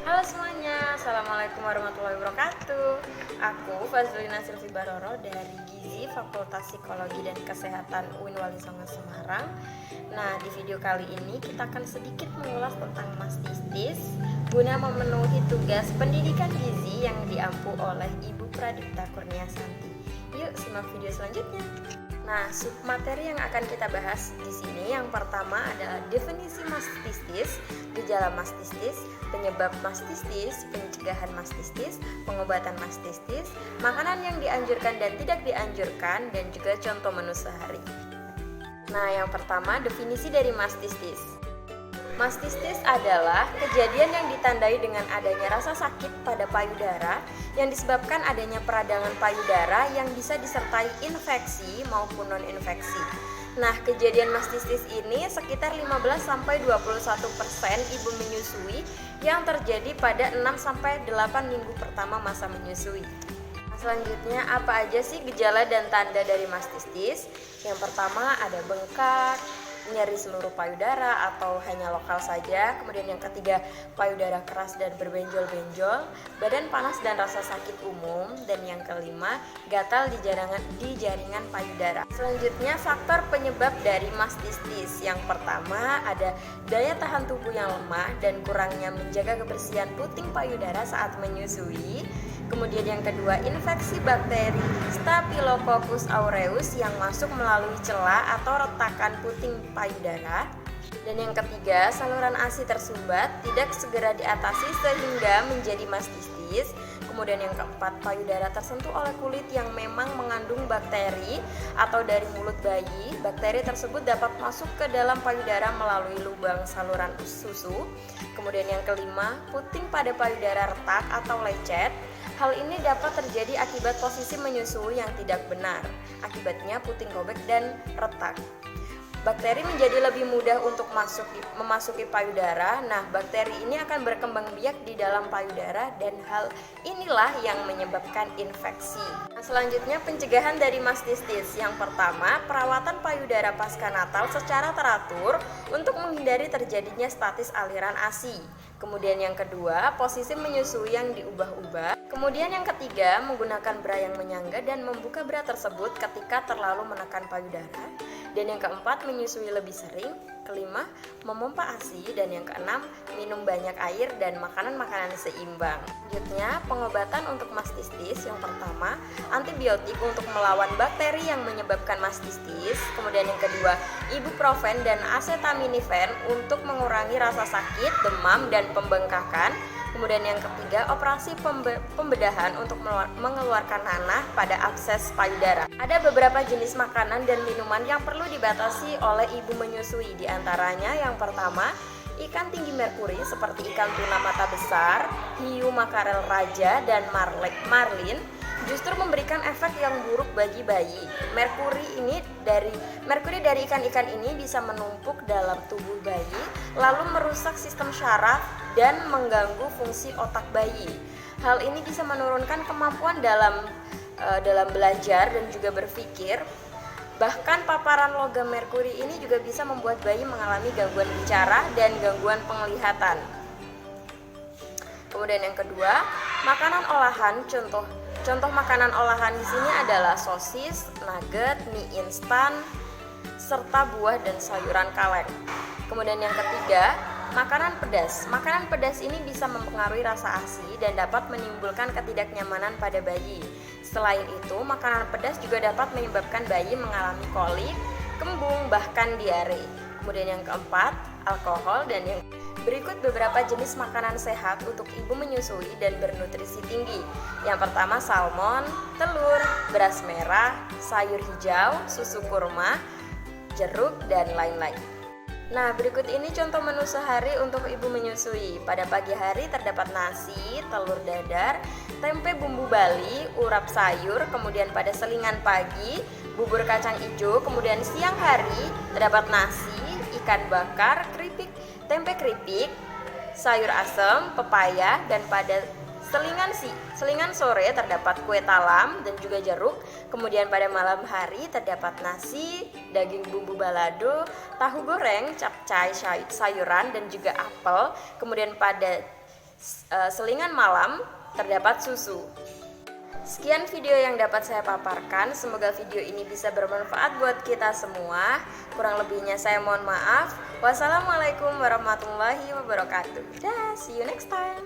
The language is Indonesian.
Halo semuanya, Assalamualaikum warahmatullahi wabarakatuh. Aku Fazlina Silvi Baroro dari Gizi Fakultas Psikologi dan Kesehatan UIN Wali Songo Semarang. Nah, di video kali ini kita akan sedikit mengulas tentang mastistis guna memenuhi tugas pendidikan gizi yang diampu oleh Ibu Pradipta Kurniasanti. Yuk simak video selanjutnya. Nah, submateri yang akan kita bahas di sini yang pertama adalah definisi mastistis, gejala mastistis, penyebab mastistis, pencegahan mastistis, pengobatan mastistis, makanan yang dianjurkan dan tidak dianjurkan, dan juga contoh menu sehari. Nah, yang pertama definisi dari mastistis. Mastistis adalah kejadian yang ditandai dengan adanya rasa sakit pada payudara yang disebabkan adanya peradangan payudara yang bisa disertai infeksi maupun non-infeksi. Nah, kejadian mastistis ini sekitar 15-21% ibu menyusui yang terjadi pada 6-8 minggu pertama masa menyusui. Selanjutnya, apa aja sih gejala dan tanda dari mastistis? Yang pertama ada bengkak, nyeri seluruh payudara atau hanya lokal saja. Kemudian yang ketiga, payudara keras dan berbenjol-benjol, badan panas dan rasa sakit umum. Dan yang kelima, gatal di jaringan payudara. Selanjutnya, faktor penyebab dari mastistis. Yang pertama ada daya tahan tubuh yang lemah dan kurangnya menjaga kebersihan puting payudara saat menyusui. Kemudian yang kedua, infeksi bakteri Staphylococcus aureus yang masuk melalui celah atau retakan puting payudara. Dan yang ketiga, saluran ASI tersumbat tidak segera diatasi sehingga menjadi mastistis. Kemudian yang keempat, payudara tersentuh oleh kulit yang memang mengandung bakteri atau dari mulut bayi. Bakteri tersebut dapat masuk ke dalam payudara melalui lubang saluran susu. Kemudian yang kelima, puting pada payudara retak atau lecet. Hal ini dapat terjadi akibat posisi menyusui yang tidak benar. Akibatnya puting robek dan retak. Bakteri menjadi lebih mudah untuk memasuki payudara. Nah, bakteri ini akan berkembang biak di dalam payudara dan hal inilah yang menyebabkan infeksi. Nah, selanjutnya pencegahan dari mastistis. Yang pertama, perawatan payudara pasca natal secara teratur untuk menghindari terjadinya statis aliran ASI. Kemudian yang kedua, posisi menyusui yang diubah-ubah. Kemudian yang ketiga, menggunakan bra yang menyangga dan membuka bra tersebut ketika terlalu menekan payudara. Dan yang keempat, menyusui lebih sering. Kelima, memompa ASI. Dan yang keenam, minum banyak air dan makanan-makanan seimbang. Selanjutnya, pengobatan untuk mastistis. Yang pertama, antibiotik untuk melawan bakteri yang menyebabkan mastistis. Kemudian yang kedua, ibuprofen dan acetaminophen untuk mengurangi rasa sakit, demam, dan pembengkakan. Kemudian yang ketiga, operasi pembedahan untuk mengeluarkan nanah pada akses payudara. Ada beberapa jenis makanan dan minuman yang perlu dibatasi oleh ibu menyusui. Di antaranya yang pertama, ikan tinggi merkuri seperti ikan tuna mata besar, hiu, makarel raja, dan marlin justru memberikan efek yang buruk bagi bayi. Merkuri dari ikan-ikan ini bisa menumpuk dalam tubuh bayi, lalu merusak sistem syaraf dan mengganggu fungsi otak bayi. Hal ini bisa menurunkan kemampuan dalam belajar dan juga berpikir. Bahkan paparan logam merkuri ini juga bisa membuat bayi mengalami gangguan bicara dan gangguan penglihatan. Kemudian yang kedua, makanan olahan. Contoh makanan olahan di sini adalah sosis, nugget, mie instan, serta buah dan sayuran kaleng. Kemudian yang ketiga, makanan pedas. Makanan pedas ini bisa mempengaruhi rasa ASI dan dapat menimbulkan ketidaknyamanan pada bayi. Selain itu, makanan pedas juga dapat menyebabkan bayi mengalami kolik, kembung, bahkan diare. Kemudian yang keempat, alkohol. Dan yang berikut beberapa jenis makanan sehat untuk ibu menyusui dan bernutrisi tinggi. Yang pertama, salmon, telur, beras merah, sayur hijau, susu kurma, jeruk, dan lain-lain. Nah, berikut ini contoh menu sehari untuk ibu menyusui. Pada pagi hari terdapat nasi, telur dadar, tempe bumbu Bali, urap sayur. Kemudian pada selingan pagi, bubur kacang hijau. Kemudian siang hari terdapat nasi, ikan bakar, tempe keripik, sayur asem, pepaya. Dan pada selingan sore terdapat kue talam dan juga jeruk. Kemudian pada malam hari terdapat nasi, daging bumbu balado, tahu goreng, capcay sayuran dan juga apel. Kemudian pada selingan malam terdapat susu. Sekian video yang dapat saya paparkan. Semoga video ini bisa bermanfaat buat kita semua. Kurang lebihnya saya mohon maaf. Wassalamualaikum warahmatullahi wabarakatuh. Dah, see you next time.